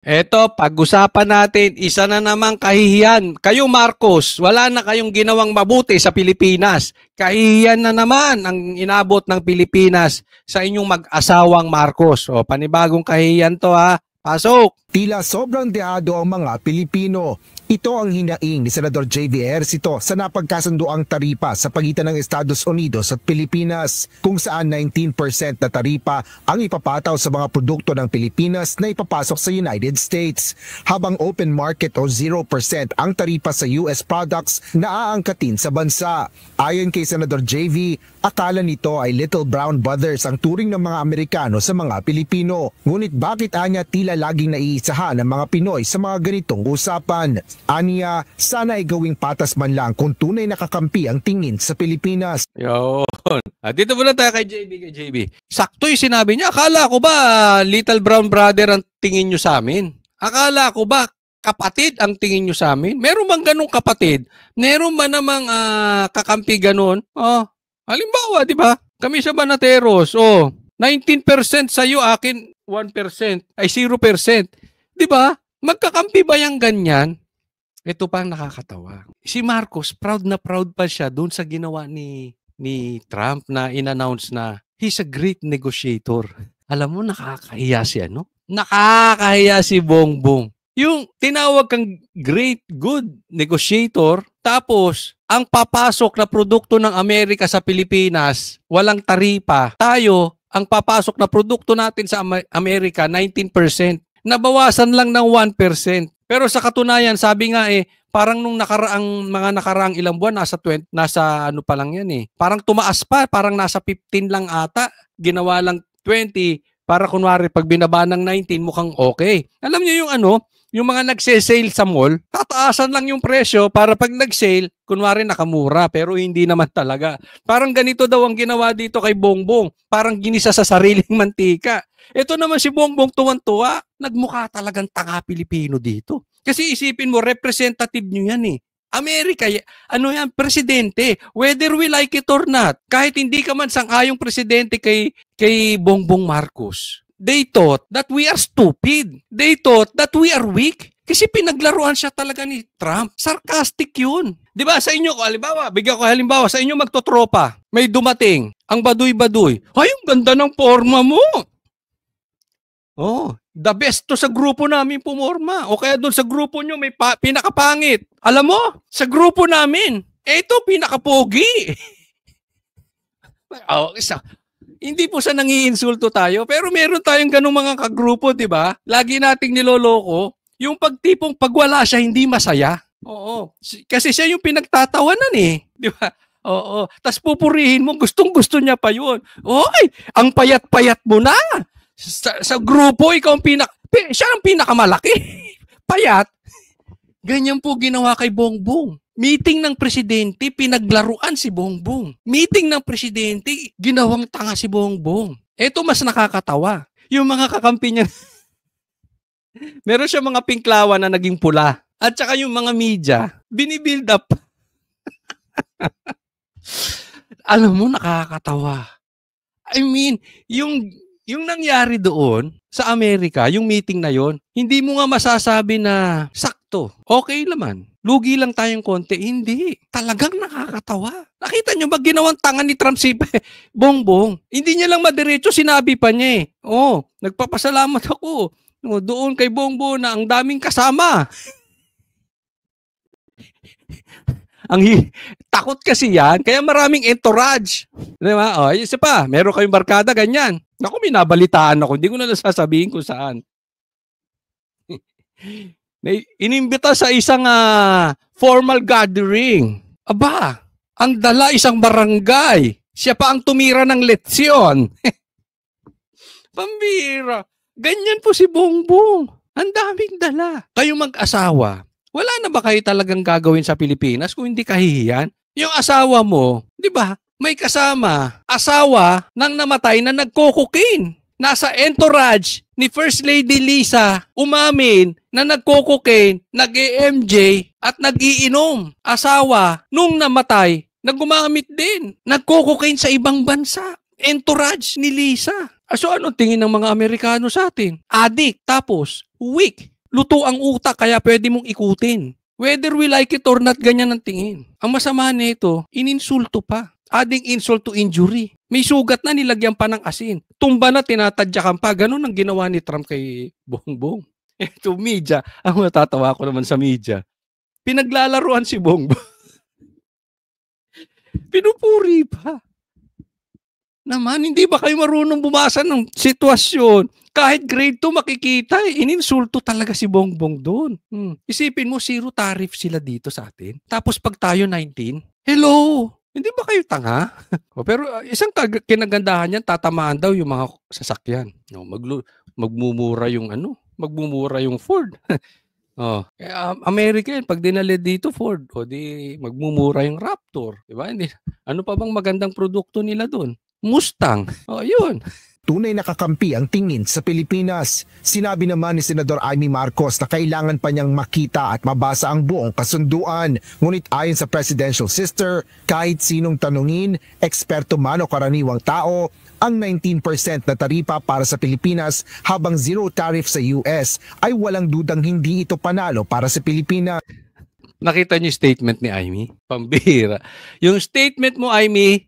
Eto, pag-usapan natin, isa na namang kahihiyan. Kayo Marcos, wala na kayong ginawang mabuti sa Pilipinas. Kahihiyan na naman ang inabot ng Pilipinas sa inyong mag-asawang Marcos. O, panibagong kahihiyan to ha. Pasok! Tila sobrang deado ang mga Pilipino. Ito ang hinaing ni Senador J.V. Ejercito sa napagkasunduang taripa sa pagitan ng Estados Unidos at Pilipinas, kung saan 19% na taripa ang ipapataw sa mga produkto ng Pilipinas na ipapasok sa United States, habang open market o 0% ang taripa sa US products na aangkatin sa bansa. Ayon kay Senador J.V., akala nito ay Little Brown Brothers ang turing ng mga Amerikano sa mga Pilipino. Ngunit bakit anya tila laging naiisahan ng mga Pinoy sa mga ganitong usapan? Aniya, sana ay gawing patas man lang kung tunay nakakampi ang tingin sa Pilipinas. Yun. Dito muna tayo kay JB. Sakto yung sinabi niya. Akala ko ba Little Brown Brother ang tingin nyo sa amin? Akala ko ba kapatid ang tingin nyo sa amin? Meron bang ganong kapatid? Meron ba namang kakampi ganon? Halimbawa, di ba? Kami sa Banateros, 19% sa'yo, akin 1%, ay 0%. Di ba? Magkakampi ba yung ganyan? Ito pa ang nakakatawa. Si Marcos, proud na proud pa siya doon sa ginawa ni Trump na in-announce na he's a great negotiator. Alam mo, nakakahiya si ano? Nakakahiya si Bongbong. Yung tinawag kang great, good negotiator, tapos ang papasok na produkto ng Amerika sa Pilipinas, walang taripa. Tayo, ang papasok na produkto natin sa Amerika, 19%. Nabawasan lang ng 1%. Pero sa katunayan, sabi nga parang nung mga nakaraang ilang buwan, nasa ano pa lang yan Parang tumaas pa, parang nasa 15 lang ata. Ginawa lang 20 para kunwari pag binaba ng 19 mukhang okay. Alam niyo yung mga nagse-sale sa mall, tataasan lang yung presyo para pag nag-sale, kunwari nakamura, pero hindi naman talaga. Parang ganito daw ang ginawa dito kay Bongbong. Parang ginisa sa sariling mantika. Ito naman si Bongbong tuwan-tuwa, nagmukha talagang tanga Pilipino dito. Kasi isipin mo, representative nyo yan Amerika, presidente. Whether we like it or not, kahit hindi ka man sang-ayong presidente kay Bongbong Marcos, they thought that we are stupid. They thought that we are weak. Kasi pinaglaruan siya talaga ni Trump. Sarcastic yun. Di ba sa inyo, bigyan ko halimbawa, sa inyo magtotropa, may dumating, ang baduy-baduy. Ay, ang ganda ng forma mo. The best to sa grupo namin pumorma. O kaya doon sa grupo nyo may pinakapangit. Alam mo, sa grupo namin, ito pinakapogi. Hindi po sa nangiinsulto tayo, pero meron tayong ganung mga kagrupo, di ba? Lagi nating niloloko. Yung pagtipong pag wala siya, hindi masaya. Oo. Kasi siya yung pinagtatawanan di ba? Oo. Tapos pupurihin mo, gustong-gusto niya pa yun. Oy, ang payat-payat mo na. Sa grupo, ikaw siya ang pinakamalaki. Payat. Ganyan po ginawa kay Bongbong. Meeting ng presidente, pinaglaruan si Bongbong. Meeting ng presidente, ginawang tanga si Bongbong. Ito mas nakakatawa. Yung mga kakampi niya, meron siya mga pinklawan na naging pula. At saka yung mga media, binibuild up. Alam mo, nakakatawa. I mean, yung nangyari doon sa Amerika, yung meeting na yon, hindi mo nga masasabi na sakto. Okay naman. Lugi lang tayong konti. Hindi. Talagang nakakatawa. Nakita nyo ba ginawang tanga ni Trump si Bongbong? Hindi niya lang madiretso, sinabi pa niya nagpapasalamat ako doon kay Bongbong na ang daming kasama. Takot kasi yan, kaya maraming entourage. Di ba? Isa pa, meron kayong barkada, ganyan. Naku, minabalitaan ako. Hindi ko na nasasabihin kung saan. Inimbita sa isang formal gathering. Aba, ang dala isang barangay. Siya pa ang tumira ng leksyon. Pambira. Ganyan po si Bongbong. Ang daming dala. Kayo mag-asawa, wala na ba kayo talagang gagawin sa Pilipinas kung hindi kahihiyan? Yung asawa mo, di ba, may kasama, asawa ng namatay na nagko-cocaine. Nasa entourage ni First Lady Lisa, umamin na nagko-cocaine, nag-EMJ at nag-iinom. Asawa nung namatay, nagumamit din. Nagko-cocaine sa ibang bansa. Entourage ni Lisa. So anong tingin ng mga Amerikano sa atin? Addict. Tapos, Weak. Luto ang utak kaya pwede mong ikutin. Whether we like it or not, ganyan ang tingin. Ang masama nito, ininsulto pa. Adding insult to injury. May sugat na, nilagyan pa ng asin. Tumba na, tinatadyakan pa. Ganun ang ginawa ni Trump kay Bongbong. Ito, media. Ang matatawa ko naman sa media. Pinaglalaruan si Bongbong. Pinupuri pa. Naman, hindi ba kayo marunong bumasa ng sitwasyon? Kahit grade 2 makikita, ininsulto talaga si Bongbong doon. Isipin mo, 0 tariff sila dito sa atin. Tapos pag tayo 19, hello, hindi ba kayo tanga? Pero isang kinagandahan yan, tatamaan daw yung mga sasakyan. No, magmumura yung magmumura yung Ford. America yan, pag dinala dito Ford, o di magmumura yung Raptor. Diba? Hindi, ano pa bang magandang produkto nila doon? Mustang. Yun. Tunay na kakampi ang tingin sa Pilipinas. Sinabi naman ni Senador Amy Marcos na kailangan pa niyang makita at mabasa ang buong kasunduan. Ngunit ayon sa presidential sister, kahit sinong tanungin, eksperto man o karaniwang tao, ang 19% na taripa para sa Pilipinas habang zero tariff sa US ay walang dudang hindi ito panalo para sa Pilipinas. Nakita niyo yung statement ni Amy? Pambihira. Yung statement mo, Amy,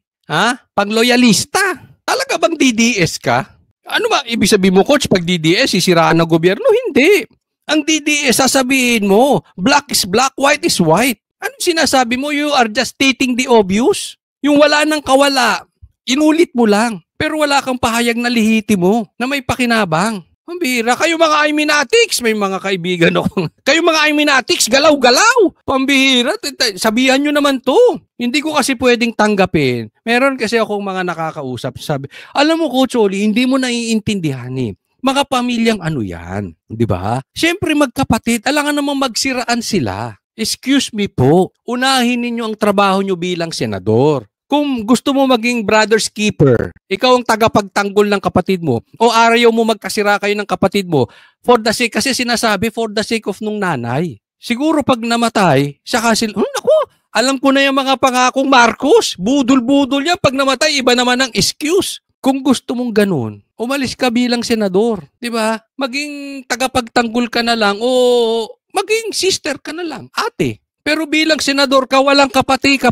pang-loyalista. Talaga bang DDS ka? Ano ba ibig sabihin mo, coach, pag DDS, sisiraan ng gobyerno? Hindi. Ang DDS, sasabihin mo, black is black, white is white. Ano sinasabi mo? You are just stating the obvious. Yung wala nang kawala, inulit mo lang. Pero wala kang pahayag na lihiti mo na may pakinabang. Pambihira. Kayo mga Iminatics, may mga kaibigan ako. Kayo mga Iminatics, galaw-galaw. Pambihira. Sabihan nyo naman to. Hindi ko kasi pwedeng tanggapin. Meron kasi akong mga nakakausap. Sabi, alam mo Coach Oli, hindi mo naiintindihan eh. Mga pamilyang ano yan. Di ba? Siyempre magkapatid, alangan namang magsiraan sila. Excuse me po, unahin ninyo ang trabaho nyo bilang senador. Kung gusto mo maging brother's keeper, ikaw ang tagapagtanggol ng kapatid mo, o araw mo magkasira kayo ng kapatid mo, for the sake, kasi sinasabi, for the sake of nung nanay. Siguro pag namatay, siya kasi, naku, alam ko na yung mga pangakong Marcos, budol-budol yan, pag namatay, iba naman ang excuse. Kung gusto mong ganun, umalis ka bilang senador, di ba? Maging tagapagtanggol ka na lang, o maging sister ka na lang, ate. Pero bilang senador ka, walang kapatid.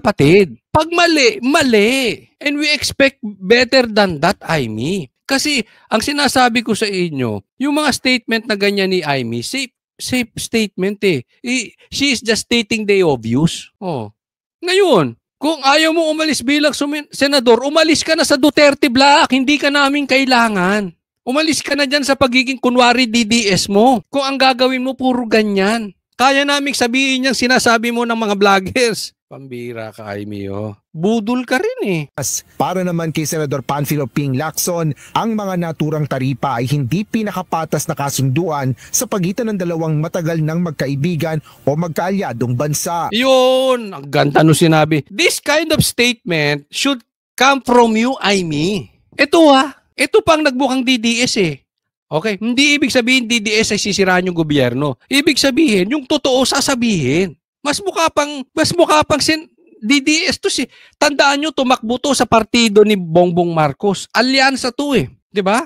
Pag mali, mali. And we expect better than that, Amy. Kasi ang sinasabi ko sa inyo, yung mga statement na ganyan ni Amy, safe statement eh. She is just stating the obvious. Ngayon, kung ayaw mo umalis bilang senador, umalis ka na sa Duterte Black. Hindi ka namin kailangan. Umalis ka na dyan sa pagiging kunwari DDS mo. Kung ang gagawin mo, puro ganyan. Kaya naming sabihin niyang sinasabi mo ng mga vloggers. Pambira ka, Amy, budol ka rin eh. Para naman kay Senador Panfilo Ping Lacson, ang mga naturang taripa ay hindi pinakapatas na kasunduan sa pagitan ng dalawang matagal ng magkaibigan o magkaalyadong bansa. Yun, ang ganda no sinabi. This kind of statement should come from you, Amy. Ito pang nagbukang DDS eh. Okay, hindi ibig sabihin DDS ay sisiraan yung gobyerno. Ibig sabihin, yung totoo sasabihin. Mas mukha pang DDS to si. Tandaan nyo, tumakbo to sa partido ni Bongbong Marcos. Alyansa to eh. Di ba?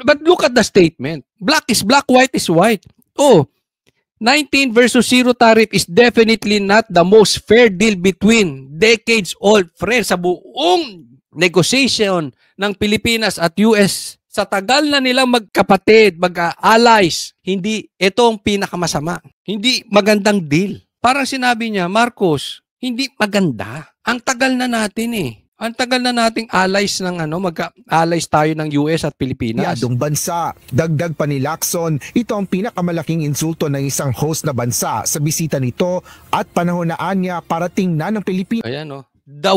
But look at the statement. Black is black, white is white. 19 versus 0 tariff is definitely not the most fair deal between decades-old friends sa buong negotiation ng Pilipinas at US. Sa tagal na nilang magkapatid, mag-allies, hindi ito ang pinakamasama. Hindi magandang deal. Parang sinabi niya, Marcos, hindi maganda. Ang tagal na natin eh. Ang tagal na nating allies ng mag-allies tayo ng US at Pilipinas. Yadong bansa. Dagdag pa ni Lacson, ito ang pinakamalaking insulto ng isang host na bansa sa bisita nito at panahonaan niya para tingnan ng Pilipinas. Ayan the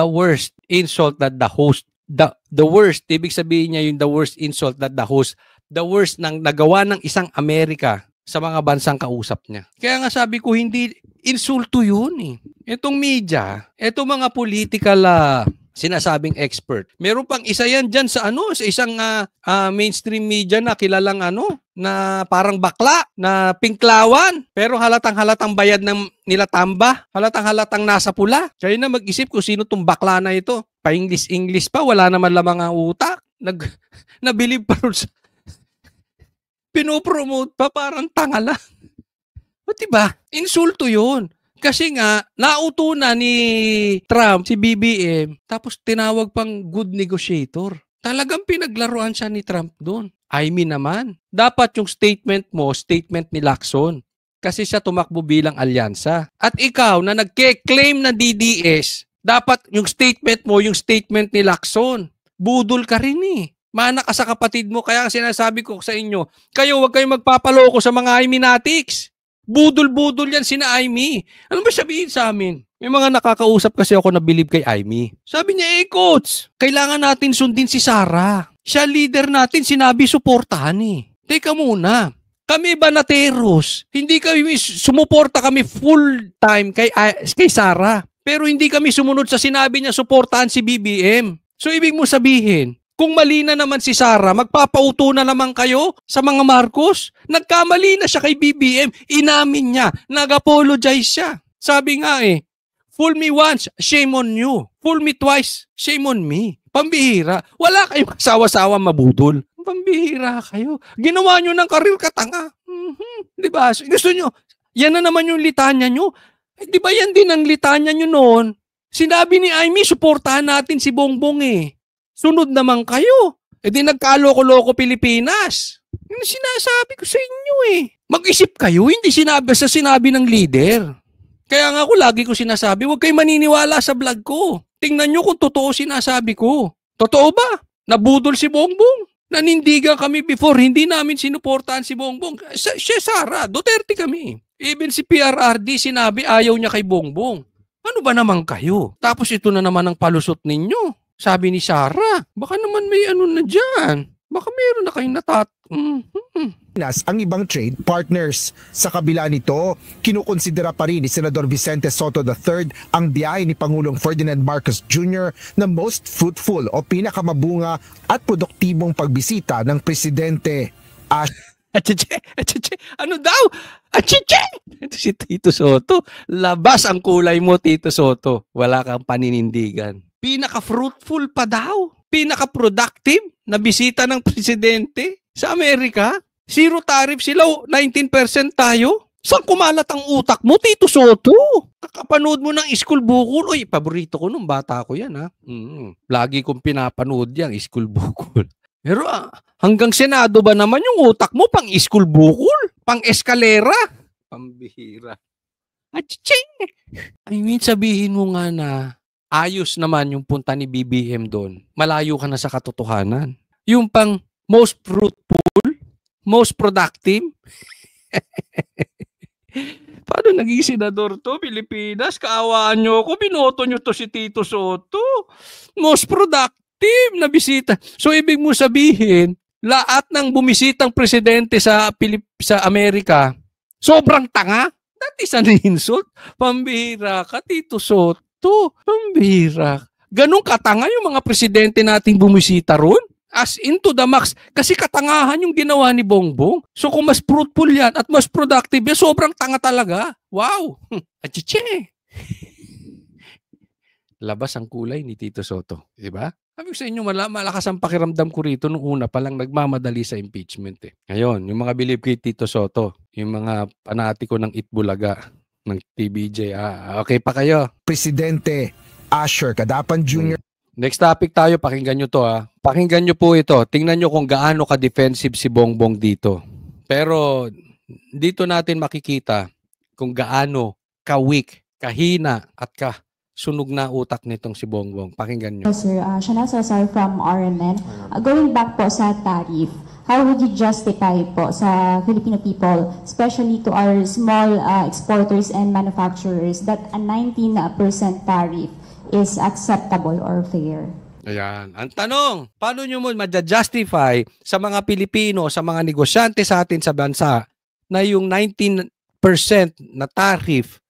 worst insult that the host the worst, ibig sabihin niya yung the worst insult that the host, the worst nang nagawa ng isang Amerika sa mga bansang kausap niya. Kaya nga sabi ko, hindi insulto yun eh. Itong media, itong mga political sinasabing expert. Meron pang isa yan dyan sa sa isang mainstream media na kilalang na parang bakla, na pinklawan, pero halatang-halatang bayad ng nila tamba, halatang-halatang nasa pula. Kaya na mag-isip kung sino tong bakla na ito. Pa-English pa, wala naman lamang ang utak. Nabilib pa rin sa Pinopromote pa, parang tanga lang. O diba? Insulto yun. Kasi nga, nauto na ni Trump, si BBM, tapos tinawag pang good negotiator. Talagang pinaglaruan siya ni Trump doon. I mean naman, dapat yung statement mo, statement ni Lacson. Kasi siya tumakbo bilang alyansa. At ikaw na nagke-claim na DDS, dapat yung statement mo, yung statement ni Lacson. Budol ka rin eh. Mana ka sa kapatid mo, kaya sinasabi ko sa inyo, kayo huwag kayong magpapaloko sa mga Iminatics. Budol-budol yan sina Aimee. Ano ba sabihin sa amin? May mga nakakausap kasi ako na believe kay Aimee. Sabi niya, coach, kailangan natin sundin si Sara. Siya leader natin, sinabi suportahan eh. Teka muna, kami banateros, hindi kami sumuporta kami full time kay Sara. Pero hindi kami sumunod sa sinabi niya suportahan si BBM. So ibig mo sabihin, kung mali na naman si Sara, magpapauto na naman kayo sa mga Marcos? Nagkamali na siya kay BBM. Inamin niya. Nag-apologize siya. Sabi nga fool me once, shame on you. Fool me twice, shame on me. Pambihira. Wala kayong kasawa-sawa mabudol. Pambihira kayo. Ginawa nyo ng karir katanga. Diba? Gusto nyo, yan na naman yung litanya nyo. Diba yan din ang litanya nyo noon? Sinabi ni Aimee, suportahan natin si Bongbong Sunod naman kayo. Di nagkaloko-loko Pilipinas. Yung sinasabi ko sa inyo Mag-isip kayo, hindi sinabi ng leader. Kaya nga ako lagi ko sinasabi, huwag kayo maniniwala sa vlog ko. Tingnan nyo kung totoo sinasabi ko. Totoo ba? Nabudol si Bongbong. Nanindigan kami before, hindi namin sinuportahan si Bongbong. Siya Sara, Duterte kami. Even si PRRD sinabi ayaw niya kay Bongbong. Ano ba naman kayo? Tapos ito na naman ang palusot ninyo. Sabi ni Sara, baka naman may ano na dyan. Baka meron na kayong Ang ibang trade partners. Sa kabila nito, kinukonsidera pa rin ni Senador Vicente Soto III ang biyahe ni Pangulong Ferdinand Marcos Jr. na most fruitful o pinakamabunga at produktibong pagbisita ng presidente. Ano daw? Ito si Tito Soto. Labas ang kulay mo, Tito Soto. Wala kang paninindigan. Pinaka-fruitful pa daw. Pinaka-productive na bisita ng presidente sa Amerika. Zero tariff sila, 19% tayo. Saan kumalat ang utak mo, Tito Soto? Kakapanood mo ng School Bukol. Uy, paborito ko nung bata ko yan, ha? Lagi kong pinapanood yan, School Bukol. Pero hanggang Senado ba naman yung utak mo pang School Bukol? Pang eskalera? Pambihira. I mean, sabihin mo nga na ayos naman yung punta ni BBM doon. Malayo ka na sa katotohanan. Yung pang most fruitful, most productive. Paano naging senador to, Pilipinas? Kaawaan nyo ako, binoto nyo to si Tito Soto. Most productive na bisita. So ibig mo sabihin, lahat ng bumisitang presidente sa Amerika, sobrang tanga? That is an insult. Pambihira ka, Tito Soto. Pambihira. Ganun katanga yung mga presidente nating bumisita ron? As into the max. Kasi katangahan yung ginawa ni Bongbong. So kung mas fruitful yan at mas productive yan, sobrang tanga talaga. Wow! Achiche! Labas ang kulay ni Tito Soto. Diba? Sabi ko sa inyo, malakas ang pakiramdam ko rito nung una palang nagmamadali sa impeachment. Ngayon, yung mga believe kay Tito Soto, yung mga panatiko ng Itbulaga, ng TBJ. Okay pa kayo? Presidente Asher Kadapan Jr. Next topic tayo, pakinggan nyo to Pakinggan nyo po ito. Tingnan nyo kung gaano ka-defensive si Bongbong dito. Pero dito natin makikita kung gaano ka-weak, kahina at sunog na utak nitong si Bongbong. Pakinggan nyo. Sir, Shana Salazar from RMN. Going back po sa tariff, how would you justify po sa Filipino people, especially to our small exporters and manufacturers, that a 19% tariff is acceptable or fair? Ayan. Ang tanong, paano nyo mo ma-justify sa mga Pilipino, sa mga negosyante sa atin sa bansa na yung 19% na tariff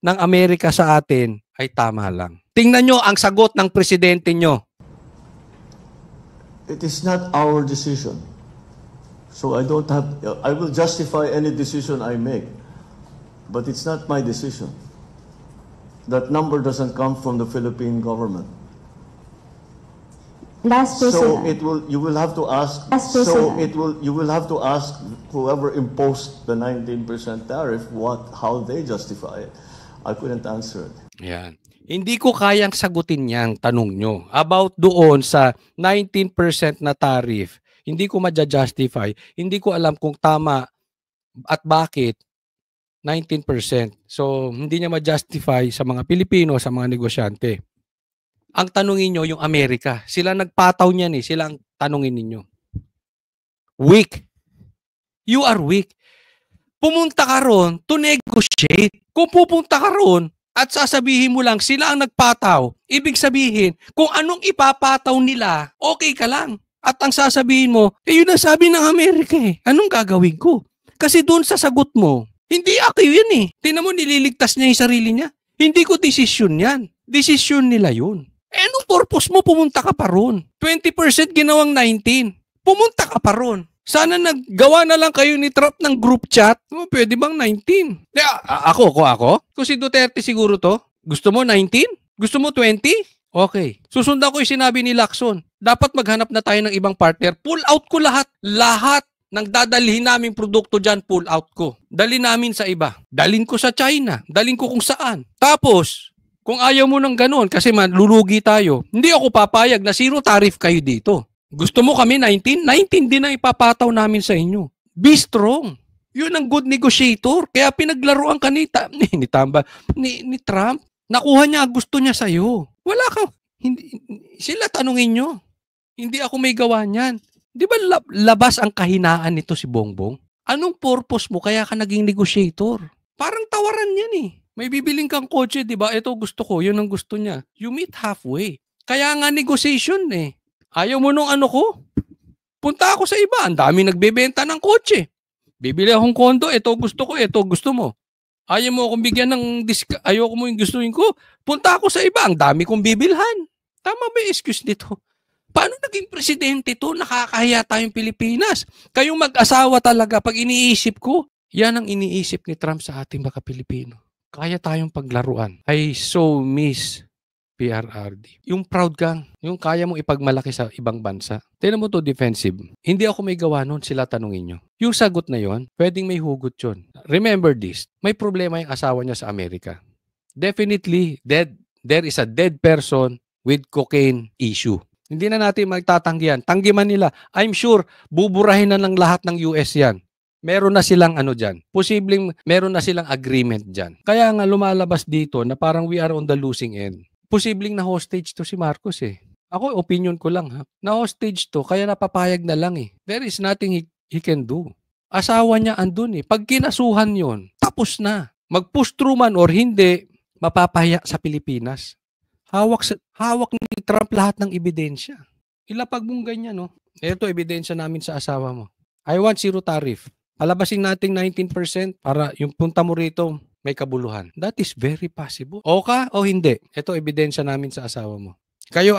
ng Amerika sa atin ay tama lang? Tingnan nyo ang sagot ng presidente nyo. It is not our decision. So I will justify any decision I make. But it's not my decision. That number doesn't come from the Philippine government. Last So person. you will have to ask. Last person. You will have to ask whoever imposed the 19% tariff how they justify it. I couldn't answer it. Yan. Hindi ko kayang sagutin yang tanong nyo about doon sa 19% na tariff. Hindi ko ma-justify. Hindi ko alam kung tama at bakit 19%. So, hindi niya ma-justify sa mga Pilipino, sa mga negosyante. Ang tanungin nyo, yung Amerika. Sila nagpataw niyan eh. Sila ang tanungin ninyo. Weak. You are weak. Pumunta ka ron to negotiate. Kung pupunta ka ron at sasabihin mo lang sila ang nagpataw, ibig sabihin, kung anong ipapataw nila, okay ka lang. At ang sasabihin mo, yun ang sabi ng Amerika eh. Anong gagawin ko? Kasi doon sa sagot mo, hindi ako yun eh. Tingnan mo, nililigtas niya yung sarili niya. Hindi ko desisyon yan. Desisyon nila yun. Anong purpose mo pumunta ka pa ron? 20% ginawang 19. Pumunta ka pa ron. Sana naggawa na lang kayo ni Trump ng group chat. Pwede bang 19? Ako? Kung si Duterte siguro to, gusto mo 19? Gusto mo 20? Okay. Susundan ko yung sinabi ni Lacson. Dapat maghanap na tayo ng ibang partner. Pull out ko lahat. Lahat ng dadalhin naming produkto dyan, pull out ko. Dalhin namin sa iba. Dalhin ko sa China. Dalhin ko kung saan. Tapos, kung ayaw mo ng ganoon kasi malulugi tayo, hindi ako papayag na zero tariff kayo dito. Gusto mo kami 19? 19 din na ipapataw namin sa inyo. Be strong. Yun ang good negotiator. Kaya pinaglaruan ka ni Trump. Nakuha niya ang gusto niya sa'yo. Wala kang, sila tanungin nyo. Hindi ako may gawa niyan. Di ba labas ang kahinaan nito si Bongbong? Anong purpose mo kaya ka naging negotiator? Parang tawaran yan eh. May bibiling kang kotse, di ba? Ito gusto ko, yun ang gusto niya. You meet halfway. Kaya nga negotiation eh. Ayaw mo nung ano ko? Punta ako sa iba. Ang dami nagbebenta ng kotse. Bibili akong kondo, ito gusto ko, ito gusto mo. Ayaw mo akong bigyan ng ayaw mo yung gustuin ko. Punta ako sa iba. Ang dami kong bibilhan. Tama ba yung excuse nito? Paano naging presidente to? Nakakahiya tayong Pilipinas. Kayong mag-asawa talaga, pag iniisip ko, yan ang iniisip ni Trump sa ating mga Pilipino. Kaya tayong paglaruan. I so miss PRRD. Yung proud kang, yung kaya mong ipagmalaki sa ibang bansa. Tignan mo to defensive. Hindi ako may gawa nun, sila tanungin nyo. Yung sagot na yon, pwedeng may hugot yun. Remember this, may problema yung asawa niya sa Amerika. Definitely, there is a dead person with cocaine issue. Hindi na natin magtatanggihan. Tanggiman nila. I'm sure, buburahin na ng lahat ng US yan. Meron na silang ano dyan. Posibleng meron na silang agreement dyan. Kaya nga lumalabas dito na parang we are on the losing end. Posibleng na hostage to si Marcos eh. Ako, opinion ko lang ha. Na hostage to, kaya napapayag na lang eh. There is nothing he can do. Asawa niya andun eh. Pag kinasuhan yon, tapos na. Mag-push through man or hindi, mapapahiya sa Pilipinas. Hawak ni Trump lahat ng ebidensya. Ilapag mong ganyan, no? Ito, ebidensya namin sa asawa mo. I want zero tariff. Palabasin natin 19% para yung punta mo rito may kabuluhan. That is very possible. O ka o hindi. Ito, ebidensya namin sa asawa mo. Kayo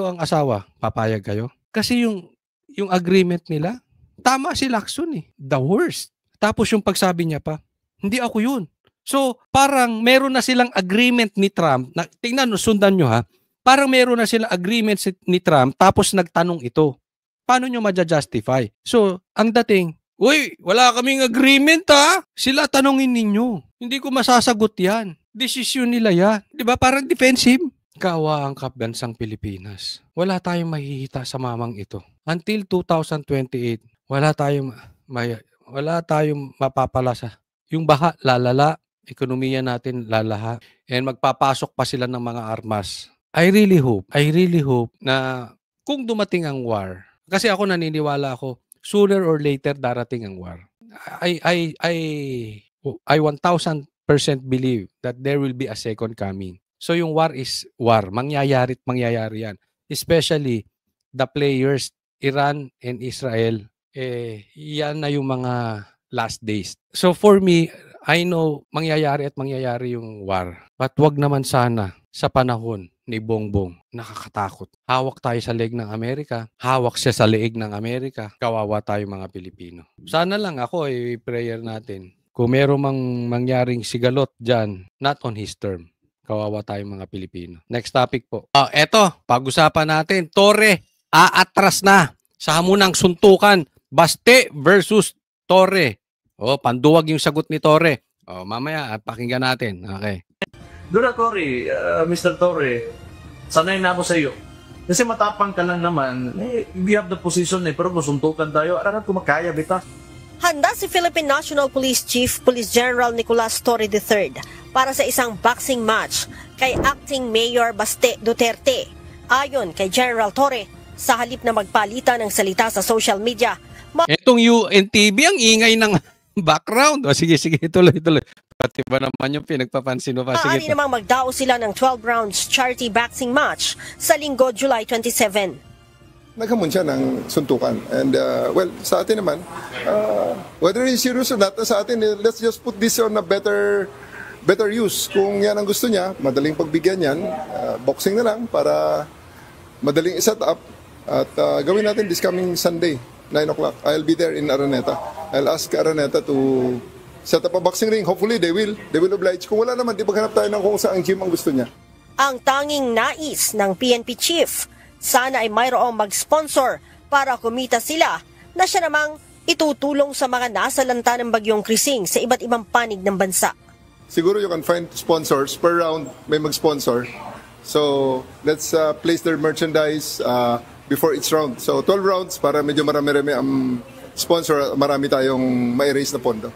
ang asawa, papayag kayo? Kasi yung agreement nila, tama si Lacson eh. The worst. Tapos yung pagsabi niya pa, hindi ako yun. So, parang meron na silang agreement ni Trump. Tingnan, sundan nyo ha. Parang meron na silang agreement ni Trump tapos nagtanong ito. Paano nyo ma-justify? So, ang dating, uy, wala kaming agreement ha. Sila tanongin ninyo. Hindi ko masasagot yan. Desisyon nila yan. Di ba? Parang defensive. Kawa ang kabansang Pilipinas. Wala tayong mahihita sa mamang ito. Until 2028, wala tayong mapapala sa yung baha, lalala. Ekonomiya natin lalaha. And magpapasok pa sila ng mga armas. I really hope na kung dumating ang war, kasi ako naniniwala ako, sooner or later darating ang war. I 1,000% believe that there will be a second coming. So yung war is war. Mangyayari yan. Especially the players, Iran and Israel, yan na yung mga last days. So for me, I know mangyayari yung war. But wag naman sana sa panahon ni Bongbong. Nakakatakot. Hawak tayo sa leeg ng Amerika. Hawak siya sa leeg ng Amerika. Kawawa tayo mga Pilipino. Sana lang ako prayer natin. Kung meron mangyaring sigalot dyan, not on his term. Kawawa tayo mga Pilipino. Next topic po. Eto, pag-usapan natin, Torre. aatras na sa hamunang suntukan. Baste versus Torre. Panduwag yung sagot ni Torre. Mamaya, pakinggan natin. Okay. Dura Torre, Mr. Torre, sanay na ako sa iyo. Kasi matapang ka lang naman, we have the position pero kung suntukan tayo, arangan ko makaya, bita. Handa si Philippine National Police Chief Police General Nicolas Torre III para sa isang boxing match kay Acting Mayor Baste Duterte. Ayon kay General Torre, sa halip na magpalitan ng salita sa social media, Etong UNTV, ang ingay ng background. Sige, tuloy. Pati ba naman yung pinagpapansin mo pa? maaari Sige. namang magdao sila ng 12 rounds charity boxing match sa linggo, July 27. Naghamon siya ng suntukan. And well, sa atin naman, whether he's serious or not, sa atin, let's just put this on a better use. Kung yan ang gusto niya, madaling pagbigyan yan, boxing na lang para madaling iset up. At gawin natin this coming Sunday, 9 o'clock. I'll be there in Araneta. I'll ask Araneta to set up a boxing ring. Hopefully, they will oblige. Kung wala naman, di maghanap tayo ng kung saan gym ang gusto niya. Ang tanging nais ng PNP chief, sana ay mayroong mag-sponsor para kumita sila na siya namang itutulong sa mga nasalanta ng bagyong Krising sa iba't ibang panig ng bansa. Siguro you can find sponsors. Per round, may mag-sponsor. So, let's place their merchandise before each round. So, 12 rounds para medyo marami-rami ang sponsor, marami tayong ma-erase na pondo.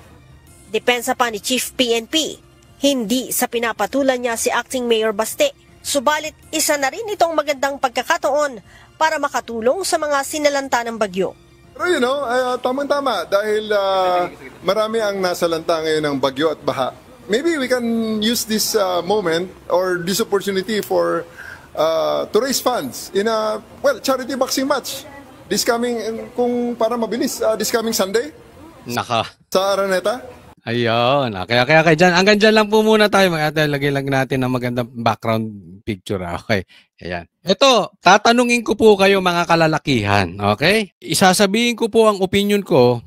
Depensa pa ni Chief PNP, hindi sa pinapatulan niya si Acting Mayor Baste. Subalit isa na rin itong magandang pagkakataon para makatulong sa mga sinalanta ng bagyo. Pero tamang-tama dahil marami ang nasalanta ngayon ng bagyo at baha. Maybe we can use this moment or this opportunity to raise funds in a charity boxing match. This coming, kung para mabilis, this coming Sunday sa Araneta. Ayun. Kaya dyan. Hanggang dyan lang po muna tayo. Lagay lang natin ng magandang background picture. Okay. Ayan. Ito, tatanungin ko po kayo mga kalalakihan. Okay? Isasabihin ko po ang opinion ko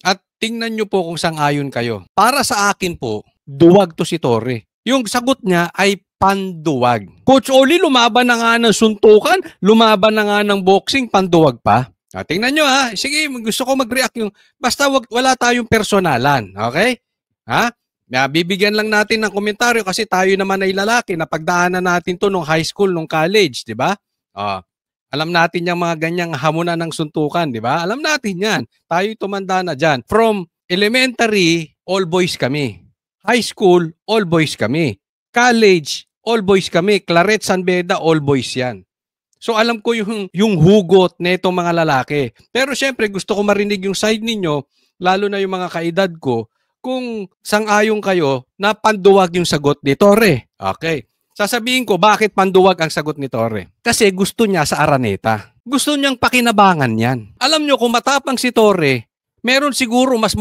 at tingnan nyo po kung sang-ayon kayo. Para sa akin po, duwag to si Torre. Yung sagot niya ay panduwag. Coach Oli, lumaban na nga ng suntukan, lumaban na nga ng boxing, panduwag pa. Tingnan nyo ha. Sige, gusto ko mag-react yung... Basta wala tayong personalan. Okay? Ha? Bibigyan lang natin ng komentaryo kasi tayo naman ay lalaki. Napagdaanan natin to nung high school, nung college. Di ba? Alam natin yung mga ganyang hamunan ng suntukan. Di ba? Alam natin yan. Tayo tumanda na dyan. From elementary, all boys kami. High school, all boys kami. College, all boys kami. Claret, San Beda, all boys yan. So alam ko yung hugot na itong mga lalaki. Pero syempre gusto ko marinig yung side ninyo, lalo na yung mga kaedad ko, kung sang-ayon kayo na panduwag yung sagot ni Torre. Okay. Sasabihin ko bakit panduwag ang sagot ni Torre. Kasi gusto niya sa Araneta. Gusto niyang pakinabangan yan. Alam nyo kung matapang si Torre, meron siguro mas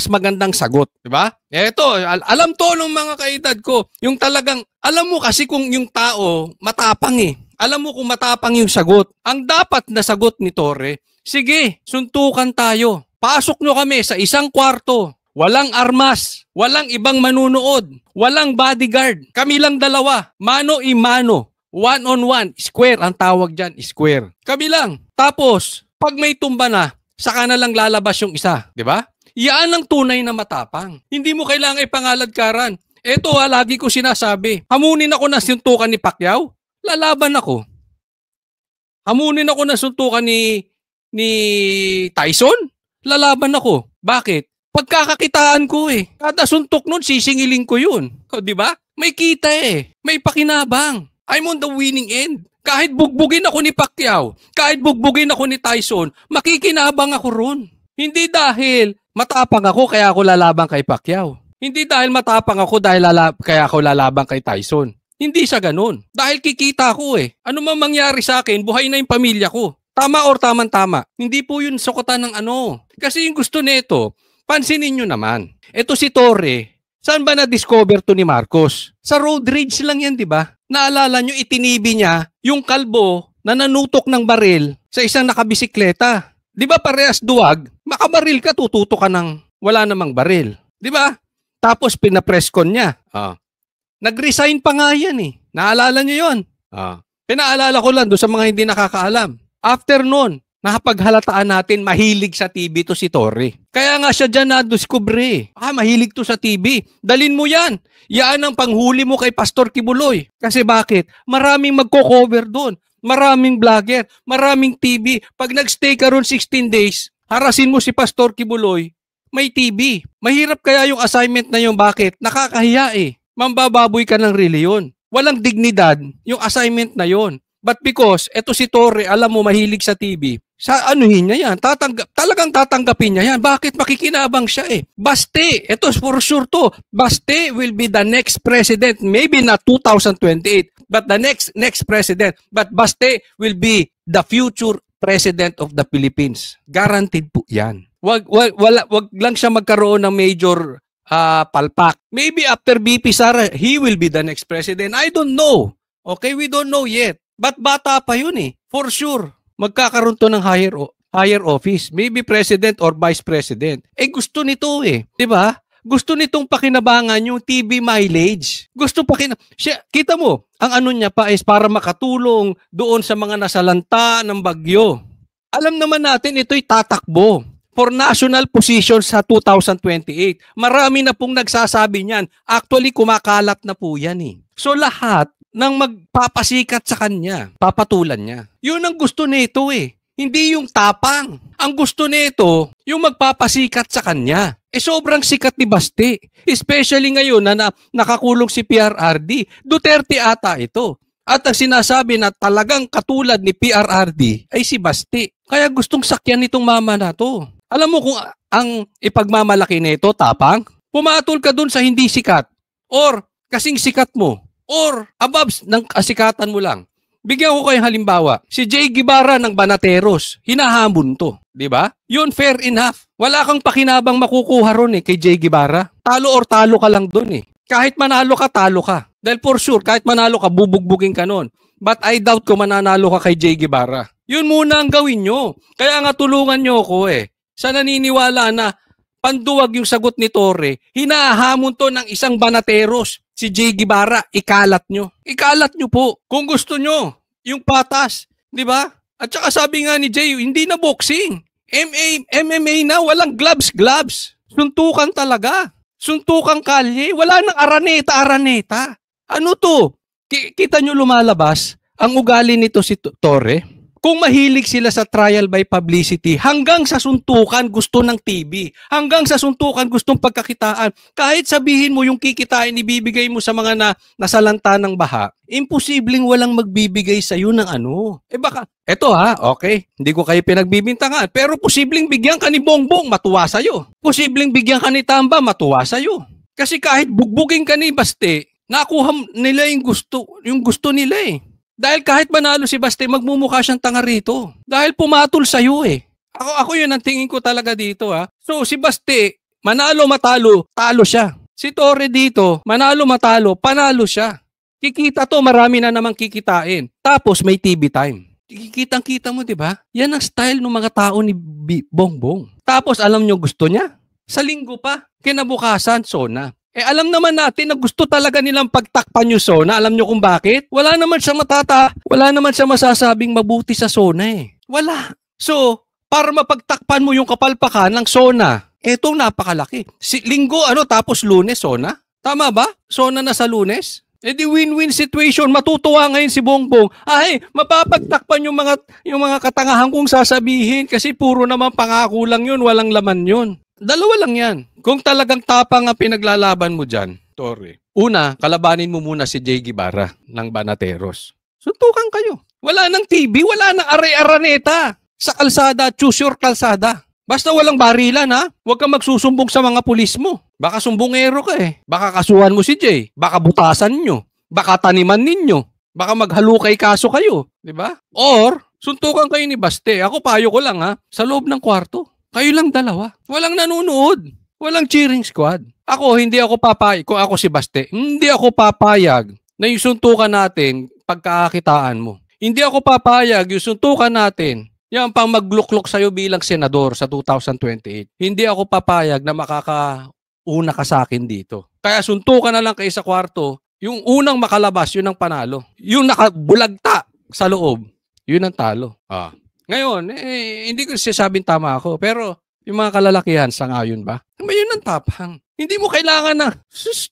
magandang sagot. Diba? Eto, alam to ng mga kaedad ko. Yung talagang, alam mo kasi kung yung tao matapang Alam mo kung matapang yung sagot. Ang dapat na sagot ni Torre, sige, suntukan tayo. Pasok nyo kami sa isang kwarto. Walang armas, walang ibang manunood, walang bodyguard. Kami lang dalawa, mano-i-mano, one-on-one, square ang tawag dyan, square. Kami lang. Tapos, pag may tumba na, saka na lang lalabas yung isa. Di ba? Yan ang tunay na matapang. Hindi mo kailangan ipangaladkaran. Eto lagi ko sinasabi, hamunin ako ng suntukan ni Pacquiao. Lalaban ako. Hamunin ako na suntukan ni Tyson. Lalaban ako. Bakit? Pagkakakitaan ko Kada suntok nun, sisingilin ko yun. Di ba? May kita May pakinabang. I'm on the winning end. Kahit bugbugin ako ni Pacquiao, kahit bugbugin ako ni Tyson, makikinabang ako ron. Hindi dahil matapang ako kaya ako lalaban kay Pacquiao. Hindi dahil matapang ako kaya ako lalaban kay Tyson. Hindi sa ganun. Dahil kikita ko Ano man mangyari sa akin, buhay na yung pamilya ko. Tama or tamang-tama. Hindi po yun sukutan ng Kasi yung gusto nito, pansinin nyo naman. Ito si Torre, saan ba na-discover to ni Marcos? Sa road rage lang yan, di ba? Naalala nyo, itinibi niya yung kalbo na nanutok ng baril sa isang nakabisikleta. Di ba parehas duwag? Makabaril ka, tututo ka ng wala namang baril. Di ba? Tapos pinapreskon niya. Nag-resign pa nga yan Naalala nyo yun? Pinaalala ko lang doon sa mga hindi nakakaalam. After nun, nakapaghalataan natin mahilig sa TV to si Torre. Kaya nga siya dyan na-discover. Mahilig to sa TV. Dalin mo yan. Yan ang panghuli mo kay Pastor Kibuloy. Kasi bakit? Maraming magko-cover doon. Maraming vlogger. Maraming TV. Pag nagstay ka ron 16 days, harasin mo si Pastor Kibuloy, may TV. Mahirap kaya yung assignment na yun. Bakit? Nakakahiya eh. Mambababoy ka ng reliyon. Walang dignidad yung assignment na yon. But because eto si Torre, alam mo mahilig sa TV, sa anuhin niya yan, talagang tatanggapin niya yan. Bakit? Makikinabang siya eh. Baste, eto for sure to, Baste will be the next president, maybe not 2028, but the next president. But Baste will be the future president of the Philippines. Guaranteed po yan. Wag lang siya magkaroon ng major palpak. Maybe after BP Sara, he will be the next president. I don't know. Okay, we don't know yet. But bata pa yun eh. For sure, magkakaroon to ng higher office. Maybe president or vice president. Gusto nito eh. Diba? Gusto nitong pakinabangan yung TV mileage. Kita mo, ang ano niya pa is para makatulong doon sa mga nasalanta ng bagyo. Alam naman natin ito'y tatakbo for national position sa 2028. Marami na pong nagsasabi niyan. Actually, kumakalat na po yan eh. So lahat ng magpapasikat sa kanya, papatulan niya. Yun ang gusto nito eh. Hindi yung tapang. Ang gusto nito, yung magpapasikat sa kanya. Sobrang sikat ni Baste. Especially ngayon na nakakulong si PRRD. Duterte ata ito. At ang sinasabi na talagang katulad ni PRRD ay si Baste. Kaya gustong sakyan nitong mama na to. Alam mo kung ang ipagmamalaki nito, tapang? Pumatol ka dun sa hindi sikat. Or kasing sikat mo. Or above ng kasikatan mo lang. Bigyan ko kayong halimbawa. Si Jay Guevara ng Banateros, hinahamon to. Diba? Yun, fair enough. Wala kang pakinabang makukuha ron kay Jay Guevara. Talo or talo ka lang dun eh. Kahit manalo ka, talo ka. Dahil for sure, kahit manalo ka, bubugbugin ka nun. But I doubt kung mananalo ka kay Jay Guevara. Yun muna ang gawin nyo. Kaya nga tulungan nyo ako eh. Sa naniniwala na panduwag yung sagot ni Torre, hinahamon to ng isang Banateros. Si Jay Guevara, ikalat nyo. Ikalat nyo po. Kung gusto nyo, yung patas. Di ba? At saka sabi nga ni Jay, hindi na boxing. MMA na, walang gloves. Suntukan talaga. Suntukan kalye. Wala nang araneta. Ano to? Kita nyo lumalabas ang ugali nito si Torre? Kung mahilig sila sa trial by publicity, hanggang sa suntukan gusto ng TV, hanggang sa suntukan gustong pagkakitaan, kahit sabihin mo yung kikitain ibibigay mo sa mga nasalanta ng baha, imposibleng walang magbibigay sa iyo ng ano. Baka, eto okay, hindi ko kayo pinagbibintangan, pero posibleng bigyan ka ni Bongbong, matuwa sa'yo. Posibleng bigyan ka ni Tamba, matuwa sa'yo. Kasi kahit bugbugin ka ni Baste, nakuha nila yung gusto nila eh. Dahil kahit manalo si Baste, magmumukha siyang tanga rito. Dahil pumatol sa'yo eh. Ako yun ang tingin ko talaga dito So si Baste, manalo matalo, talo siya. Si Torre dito, manalo matalo, panalo siya. Kikita to, marami na namang kikitain. Tapos may TV time. Kitang-kita mo, di ba? Yan ang style ng mga tao ni Bongbong. Tapos alam nyo gusto niya? Sa linggo pa, kinabukasan, SONA. Alam naman natin na gusto talaga nilang pagtakpan yung SONA. Alam nyo kung bakit? Wala naman siya masasabing mabuti sa SONA eh. Wala. So, para mapagtakpan mo yung kapalpakan ng SONA, etong napakalaki. Linggo, tapos Lunes, SONA? Tama ba? SONA na sa Lunes? Di win-win situation. Matutuwa ngayon si Bongbong. Mapapagtakpan yung mga katangahan kong sasabihin kasi puro naman pangako lang yun, walang laman yun. Dalawa lang yan. Kung talagang tapang ang pinaglalaban mo dyan, Torre. Una, kalabanin mo muna si Jay Guevara ng Banateros. Suntukan kayo. Wala nang TV, wala nang araneta. Sa kalsada, choose your kalsada. Basta walang barilan Huwag kang magsusumbong sa mga pulis mo. Baka sumbongero ka eh. Baka kasuhan mo si Jay. Baka butasan nyo. Baka taniman ninyo. Baka maghalukay kaso kayo. Diba? Or, suntukan kayo ni Baste. Ako payo ko lang sa loob ng kwarto. Kayo lang dalawa. Walang nanonood. Walang cheering squad. Hindi ako papayag. Kung ako si Baste, hindi ako papayag na yung suntukan natin pagkakakitaan mo. Hindi ako papayag yung suntukan natin yan pang magluklok sa'yo bilang senador sa 2028. Hindi ako papayag na makakauna ka sa akin dito. Kaya suntukan na lang kayo sa kwarto. Yung unang makalabas, yun ang panalo. Yung nakabulagta sa loob, yun ang talo. Ngayon, hindi ko sinasabing tama ako, pero yung mga kalalakihan, sangayon ba? Yun ang tapang. Hindi mo kailangan na,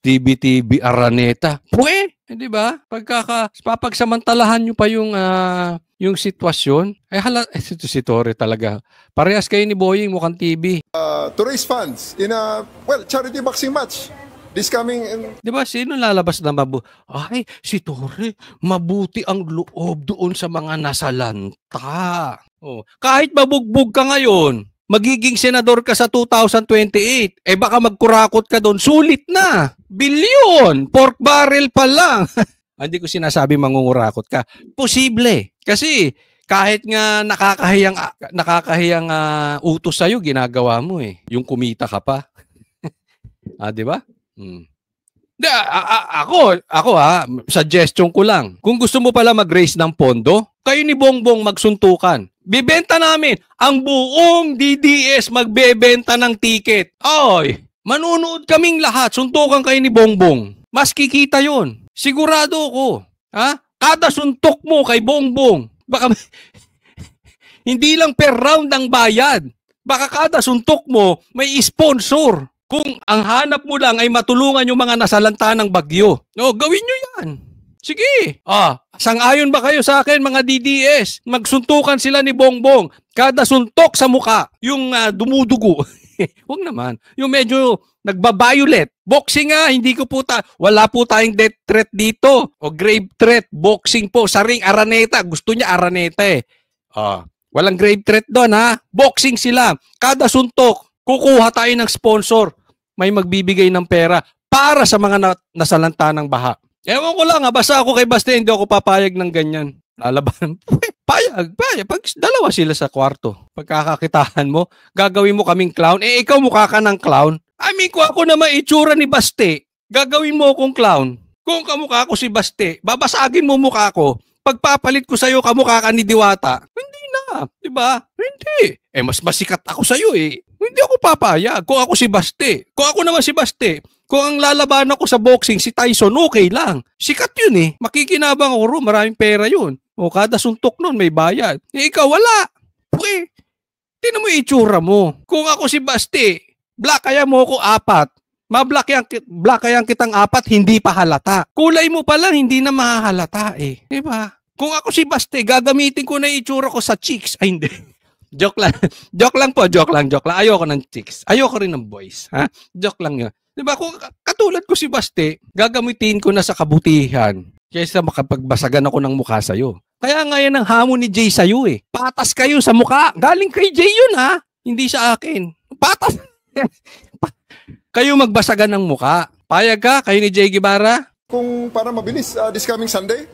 TV, Araneta. Di ba? Papagsamantalahan nyo pa yung sitwasyon. Ito si Torre talaga. Parehas kayo ni Boying, mukhang TV. To raise funds in a, charity boxing match. This coming... Di ba, sino lalabas na ay, si Torre, mabuti ang loob doon sa mga nasalanta. Kahit mabugbog ka ngayon, magiging senador ka sa 2028, baka magkurakot ka doon, sulit na. Bilyon, pork barrel pa lang. Hindi ko sinasabi mangungurakot ka. Posible. Kasi kahit nga nakakahiyang utos sa'yo, ginagawa mo Yung kumita ka pa. Di ba? Ako suggestion ko lang. Kung gusto mo pala mag-raise ng pondo, kayo ni Bongbong magsuntukan. Bibenta namin. Ang buong DDS magbebenta ng ticket. Manunood kaming lahat. Suntukan kayo ni Bongbong. Mas kikita yon. Sigurado ko. Kada suntok mo kay Bongbong, baka hindi lang per round ang bayad. Baka kada suntok mo, may sponsor. Kung ang hanap mo lang ay matulungan yung mga nasalanta ng bagyo. Gawin nyo yan. Sige. Sang-ayon ba kayo sa akin mga DDS? Magsuntukan sila ni Bongbong. Kada suntok sa muka, yung dumudugo. Huwag naman. Yung medyo nagba-violet. Boxing hindi ko wala po tayong death threat dito. O grave threat. Boxing po. Sa ring, Araneta. Gusto niya Araneta Walang grave threat doon Boxing sila. Kada suntok, kukuha tayo ng sponsor. May magbibigay ng pera para sa mga nasalanta ng baha. Ewan ko lang basta ako kay Baste, hindi ako papayag ng ganyan. Lalaban. Payag. Pag dalawa sila sa kwarto, pagkakakitaan mo, gagawin mo kaming clown. Ikaw mukha ka ng clown. Kung ako naman itsura ni Baste, gagawin mo akong clown. Kung kamukha ko si Baste, babasagin mo mukha ko. Pagpapalit ko sa'yo, kamukha ka ni Diwata. Hindi na. Diba? Hindi. Mas masikat ako sa'yo Hindi ako papayag kung ako si Baste. Kung ako naman si Baste, kung ang lalaban ako sa boxing si Tyson, okay lang. Sikat yun Makikinabang ako ron, maraming pera yun. Kada suntok nun may bayad. Ikaw wala. Tingnan mo yung itsura mo. Kung ako si Baste, black kaya mo ako 4. Black kaya kitang 4, hindi pa halata. Kulay mo pa lang, hindi na mahahalata Diba? Kung ako si Baste, gagamitin ko na yung itsura ko sa chicks. Ay, hindi. Joke lang. Joke lang. Ayoko ng chicks. Ayoko rin ng boys. Joke lang yun. Diba? Kung katulad ko si Baste, gagamitin ko na sa kabutihan kaysa makapagbasagan ako ng mukha sa'yo. Kaya nga yan ang hamon ni Jay sa'yo Patas kayo sa mukha. Galing kay Jay yun Hindi sa akin. Patas. Kayo magbasagan ng mukha. Payag ka? Kayo ni Jay Guevara? Kung para mabilis, this coming Sunday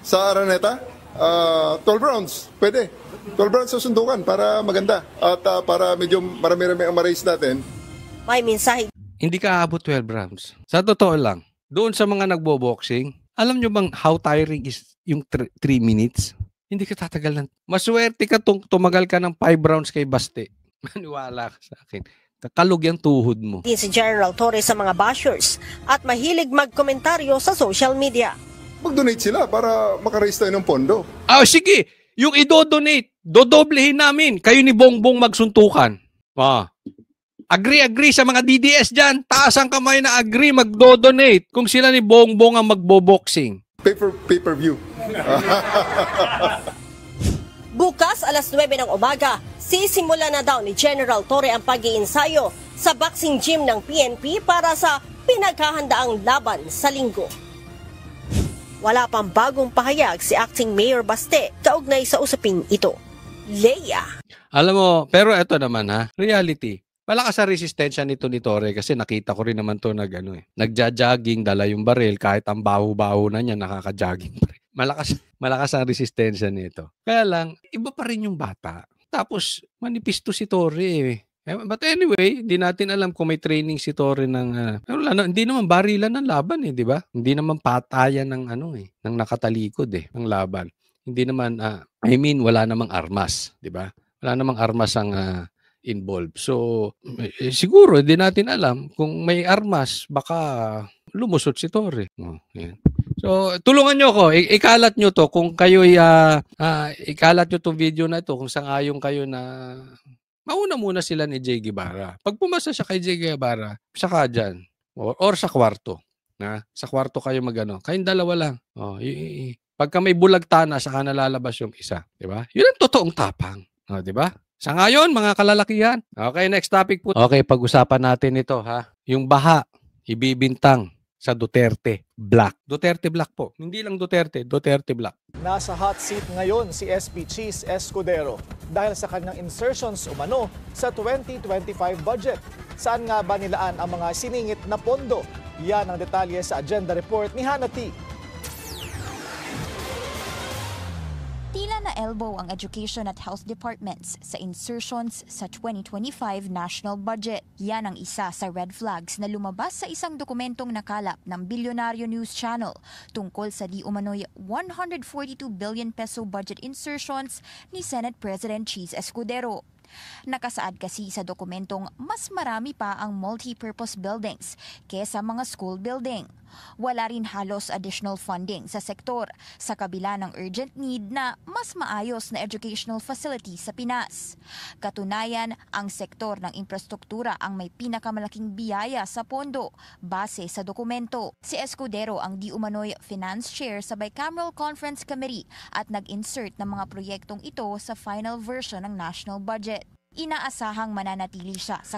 sa Araneta, 12 rounds. Pwede. 12 rounds sa sundukan para maganda. At para medyo marami-rami ang ma-raise natin. May mensahe. Hindi ka abot 12 rounds. Sa totoo lang, doon sa mga nagbo-boxing, alam nyo bang how tiring is yung 3 minutes? Hindi ka tatagal ng... Maswerte ka tumagal ka ng 5 rounds kay Baste. Maniwala ka sa akin. Kakalog yung tuhod mo. Din si General Torre sa mga bashers at mahilig magkomentaryo sa social media. Mag-donate sila para maka-raise tayo ng pondo. Sige. Yung i-donate, dodoblehin namin. Kayo ni Bongbong magsuntukan. Agree sa mga DDS dyan. Taas ang kamay na agree magdo-donate kung sila ni Bongbong ang magbo-boxing. Pay-per-view. Bukas alas 9 ng umaga, sisimula na daw ni General Torre ang pag-iinsayo sa boxing gym ng PNP para sa pinaghahandaang laban sa linggo. Wala pang bagong pahayag si Acting Mayor Baste kaugnay sa usaping ito. Leia. Alam mo, pero eto naman reality. Malakas ang resistensya nito ni Torre kasi nakita ko rin naman to nagja-jogging, dala yung baril, kahit ang baho-baho na niya, nakaka-jogging pa rin. Malakas ang resistensya nito. Kaya lang, iba pa rin yung bata. Tapos, manipis to si Torre But anyway, hindi natin alam kung may training si Torre ng... hindi naman barilan ng laban di ba? Hindi naman patayan ng ng nakatalikod ng laban. Hindi naman, wala namang armas, di ba? Wala namang armas ang involved. So, siguro, hindi natin alam kung may armas, baka lumusot si Torre. Yan. So, tulungan nyo ako. Ikalat nyo to kung kayo'y ikalat nyo tong video na ito kung sangayon kayo na mauna muna sila ni Jay Guevara. Pag pumasa siya kay Jay Guevara, saka dyan. Or sa kwarto. Sa kwarto kayo magano. Kayong dalawa lang. Pagka may bulagtana, saka nalalabas yung isa. Diba? Yun ang totoong tapang. Diba? Sa ngayon, mga kalalakihan. Okay, next topic po. Okay, pag-usapan natin ito, ha? Yung baha, ibibintang sa Duterte Black. Duterte Black po. Hindi lang Duterte, Duterte Black. Nasa hot seat ngayon si SP Cheese Escudero dahil sa kanyang insertions umano sa 2025 budget. Saan nga ba nilaan ang mga siningit na pondo? Yan ang detalye sa agenda report ni Hannah T. Tila na elbow ang education at health departments sa insertions sa 2025 national budget. Yan ang isa sa red flags na lumabas sa isang dokumentong nakalap ng Bilyonaryo News Channel tungkol sa di umano'y 142 billion peso budget insertions ni Senate President Cheese Escudero. Nakasaad kasi sa dokumentong mas marami pa ang multi-purpose buildings kesa mga school building. Wala rin halos additional funding sa sektor sa kabila ng urgent need na mas maayos na educational facility sa Pinas. Katunayan, ang sektor ng infrastruktura ang may pinakamalaking biyaya sa pondo base sa dokumento. Si Escudero ang di umano'y finance chair sa Bicameral Conference Committee at nag-insert ng mga proyektong ito sa final version ng national budget. Inaasahang mananatili siya sa...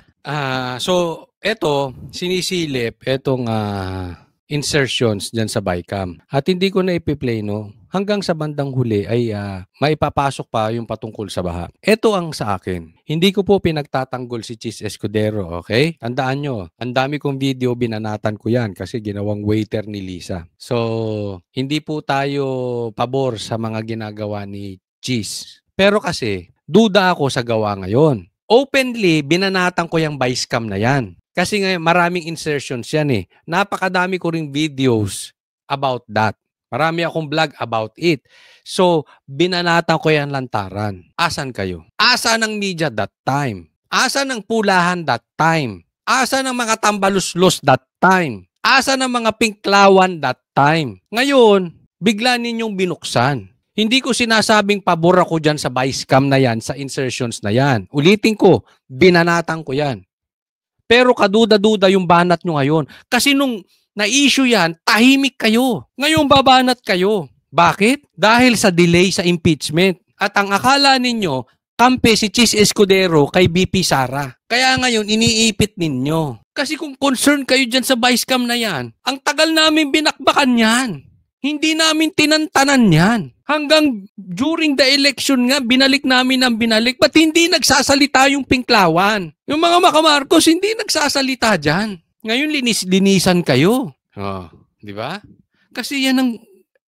So, eto, sinisilip, etong insertions dyan sa Bicam. At hindi ko na ipi-play, no? Hanggang sa bandang huli ay maipapasok pa yung patungkol sa baha. Ito ang sa akin. Hindi ko po pinagtatanggol si Cheese Escudero, okay? Tandaan nyo, ang dami kong video, binanatan ko yan kasi ginawang waiter ni Lisa. So, hindi po tayo pabor sa mga ginagawa ni Cheese. Pero kasi, duda ako sa gawa ngayon. Openly, binanatan ko yung vice cam na yan. Kasi ngayon, maraming insertions yan eh. Napakadami ko ring videos about that. Marami akong vlog about it. So, binanatan ko yan lantaran. Asan kayo? Asan ang media that time? Asan ang pulahan that time? Asan ang mga tambaluslos that time? Asan ang mga pinklawan that time? Ngayon, bigla ninyong binuksan. Hindi ko sinasabing pabor ako dyan sa vice cam na yan, sa insertions na yan. Ulitin ko, binanatan ko yan. Pero kaduda-duda yung banat nyo ngayon. Kasi nung na-issue yan, tahimik kayo. Ngayon babanat kayo. Bakit? Dahil sa delay sa impeachment. At ang akala ninyo, kampe si Cheese Escudero kay BP Sara. Kaya ngayon, iniipit ninyo. Kasi kung concerned kayo dyan sa vice cam na yan, ang tagal namin binakbakan yan. Hindi namin tinantanan yan. Hanggang during the election nga, binalik namin ang binalik. Ba't hindi nagsasalita yung pinklawan? Yung mga makamarcos, hindi nagsasalita dyan. Ngayon, linisan kayo. Di ba? Kasi yan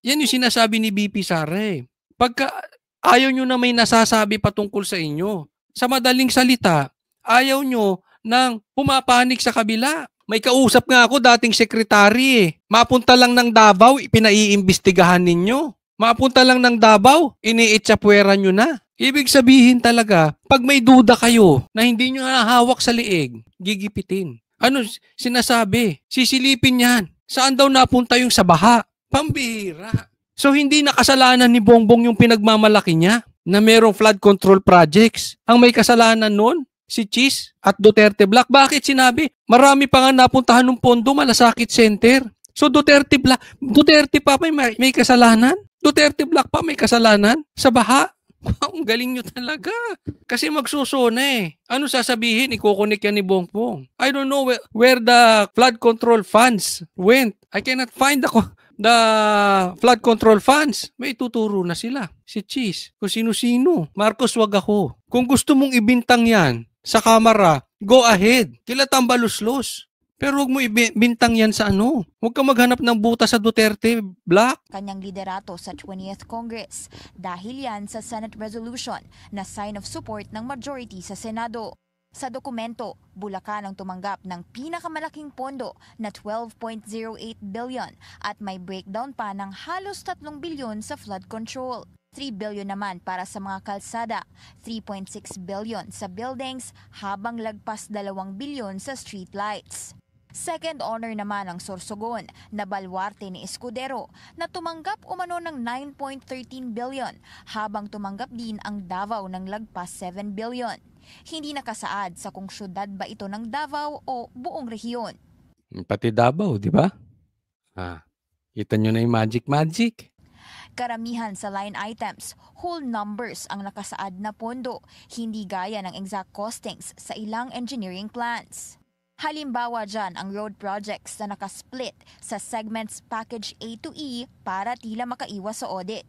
yung sinasabi ni BP Sara eh. Pagka ayaw nyo na may nasasabi patungkol sa inyo, sa madaling salita, ayaw nyo nang pumapanik sa kabila. May kausap nga ako, dating sekretary eh. Mapunta lang ng Davao, pinaiimbestigahan ninyo. Mapunta lang ng Davao, iniitsapwera nyo na. Ibig sabihin talaga, pag may duda kayo na hindi nyo nahawak sa liig, gigipitin. Ano sinasabi? Sisilipin yan. Saan daw napunta yung sa baha? Pambihira. So hindi nakasalanan ni Bongbong yung pinagmamalaki niya na merong flood control projects. Ang may kasalanan nun, si Cheese at Duterte Black. Bakit sinabi? Marami pa nga napuntahan ng pondo, Malasakit Center. So Duterte Black, Duterte pa may kasalanan? Duterte Black pa may kasalanan? Sa baha? Ang galing nyo talaga. Kasi magsusuna eh. Ano sasabihin? Ikukunik yan ni Bongbong. I don't know where the flood control funds went. I cannot find the flood control funds. May tuturo na sila. Si Cheese. Kung sino-sino. Marcos, wag ako. Kung gusto mong ibintang yan sa kamera, go ahead. Kila tambaluslos. Pero huwag mo ibintang yan sa ano. Huwag ka maghanap ng buta sa Duterte Black. Kanyang liderato sa 20th Congress. Dahil yan sa Senate resolution na sign of support ng majority sa Senado. Sa dokumento, Bulacan ang tumanggap ng pinakamalaking pondo na 12.08 billion at may breakdown pa ng halos 3 bilyon sa flood control. 3 billion naman para sa mga kalsada, 3.6 billion sa buildings habang lagpas 2 bilyon sa street lights. Second honor naman ang Sorsogon na balwarte ni Escudero na tumanggap umano ng 9.13 billion habang tumanggap din ang Davao ng lagpas 7 billion. Hindi nakasaad sa kung syudad ba ito ng Davao o buong rehiyon. Pati Davao, di ba? Kita nyo na yung magic. Karamihan sa line items, whole numbers ang nakasaad na pondo, hindi gaya ng exact costings sa ilang engineering plans. Halimbawa dyan ang road projects na nakasplit sa segments package A to E para tila makaiwas sa audit.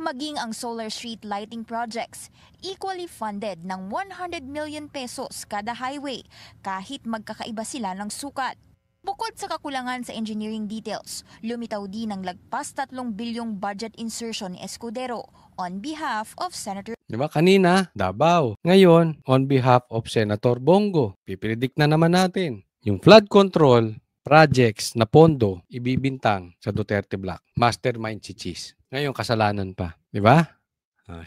Maging ang solar street lighting projects, equally funded ng 100 million pesos kada highway kahit magkakaiba sila ng sukat. Bukod sa kakulangan sa engineering details, lumitaw din ang lagpas 3 bilyong budget insertion ni Escudero on behalf of Senator. Diba kanina, Davao. Ngayon, on behalf of Senator Bongo. Pipredict na naman natin. Yung flood control projects na pondo ibibintang sa Duterte Black. Mastermind si Cheese. Ngayon, kasalanan pa. Diba?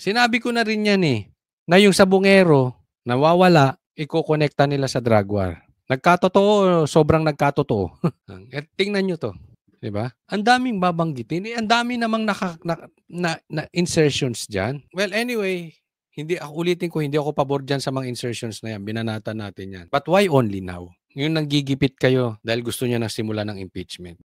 Sinabi ko na rin yan na yung sa bungero, nawawala, ikokonekta nila sa drug war. Nagkatotoo, sobrang nagkatotoo. Tingnan nyo to. Diba? Ang daming babanggitin. Ang dami namang insertions dyan. Well, anyway, ulitin ko, hindi ako pabor dyan sa mga insertions na yan. Binanatan natin yan. But why only now? Yung nanggigipit kayo dahil gusto niya na simula ng impeachment.